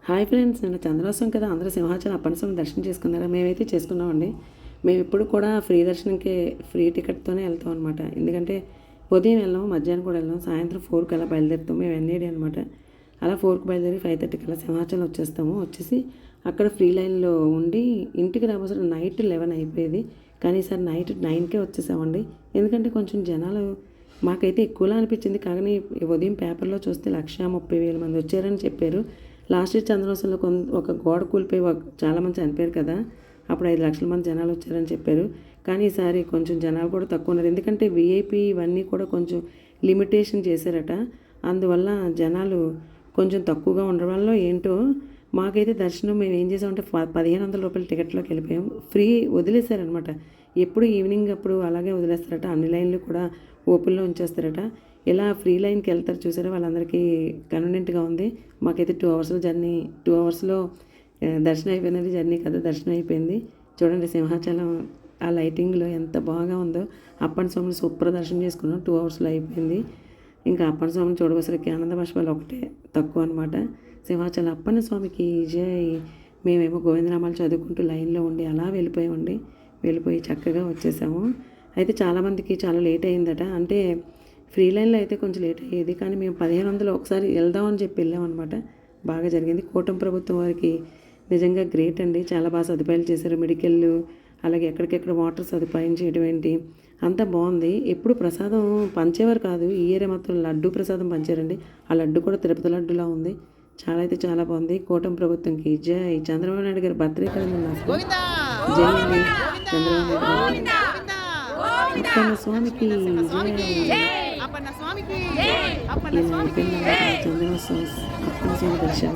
Hi friends, నిన్న చంద్రోత్సవం కదా, అందరూ సింహాచలం అప్పన్న స్వామి దర్శనం చేసుకున్నారా? మేమైతే చేసుకున్నామండి. మేము ఎప్పుడు కూడా ఫ్రీ దర్శనంకే ఫ్రీ టికెట్తోనే వెళ్తాం అనమాట. ఎందుకంటే ఉదయం వెళ్ళాం, మధ్యాహ్నం కూడా వెళ్ళాం, సాయంత్రం 4కి అలా బయలుదేరుతాం. మేము ఎన్ఏడి అనమాట. అలా 4కి బయలుదేరి 5:30 కల్లా సింహాచలం వచ్చేసి అక్కడ ఫ్రీ లైన్లో ఉండి ఇంటికి రాబోసరికి నైట్ 11 అయిపోయేది. కానీ ఈసారి నైట్ 9కే వచ్చేసామండి. ఎందుకంటే కొంచెం జనాలు మాకైతే ఎక్కువలా అనిపించింది. కానీ ఉదయం పేపర్లో చూస్తే 1,30,000 మంది వచ్చారని చెప్పారు. లాస్ట్ ఇయర్ చంద్రోత్సవంలో ఒక గోడ కూలిపోయి చాలామంది చనిపోయారు కదా, అప్పుడు 5 లక్షల మంది జనాలు వచ్చారని చెప్పారు. కానీ ఈసారి కొంచెం జనాలు కూడా తక్కువ ఉన్నారు. ఎందుకంటే వీఐపీ ఇవన్నీ కూడా కొంచెం లిమిటేషన్ చేశారట. అందువల్ల జనాలు కొంచెం తక్కువగా ఉండడం వల్ల ఏంటో మాకైతే దర్శనం మేము ఏం చేసామంటే 1,500 రూపాయల టికెట్లోకి వెళ్ళిపోయాం. ఫ్రీ వదిలేశారనమాట. ఎప్పుడు ఈవినింగ్ అప్పుడు అలాగే వదిలేస్తారట. అన్ని లైన్లు కూడా ఓపెన్లో ఉంచేస్తారట. ఇలా ఫ్రీ లైన్కి వెళ్తారు చూసారా, వాళ్ళందరికీ కన్వీనియంట్గా ఉంది. మాకైతే 2 అవర్స్లో జర్నీ, 2 అవర్స్లో దర్శనం అయిపోయినది. జర్నీ కదా, దర్శనం అయిపోయింది. చూడండి సింహాచలం ఆ లైటింగ్లో ఎంత బాగా ఉందో. అప్పన్న స్వామిని సూపర్ దర్శనం చేసుకున్నాం. 2 అవర్స్లో అయిపోయింది. ఇంకా అప్పన్న స్వామిని చూడవసరికి ఆనంద బాష్పాలు ఒకటే తక్కువ అనమాట. సింహాచలం అప్పన్న స్వామికి జై. మేమేమో గోవిందనామాలు చదువుకుంటూ లైన్లో ఉండి అలా వెళ్ళిపోయి చక్కగా వచ్చేసాము. అయితే చాలామందికి చాలా లేట్ అయిందట. అంటే ఫ్రీ లైన్లో అయితే కొంచెం లేట్ అయ్యేది, కానీ మేము 1,500 ఒకసారి వెళ్దామని చెప్పి వెళ్ళామన్నమాట. బాగా జరిగింది. కూటమి ప్రభుత్వం వారికి నిజంగా గ్రేట్ అండి. చాలా బాగా సదుపాయాలు చేశారు. మెడికల్, అలాగే ఎక్కడికెక్కడ వాటర్ సదుపాయం చేయడం ఏంటి, అంతా బాగుంది. ఎప్పుడు ప్రసాదం పంచేవారు కాదు, ఈ ఏరియా మాత్రం లడ్డు ప్రసాదం పంచారండి. ఆ లడ్డు కూడా తిరుపతి లడ్డులా ఉంది. చాలా బాగుంది. కూటమి ప్రభుత్వంకి జై. చంద్రబాబు నాయుడు గారి బర్త్డే కదా అసలు. జై అండి చంద్రబాబు నాయుడు గారు. అప్పన్న స్వామికి జై. అప్పన్న స్వామికి ఇలా అయిపోయింది చంద్రోత్సవం అప్పన్న స్వామి దర్శనం.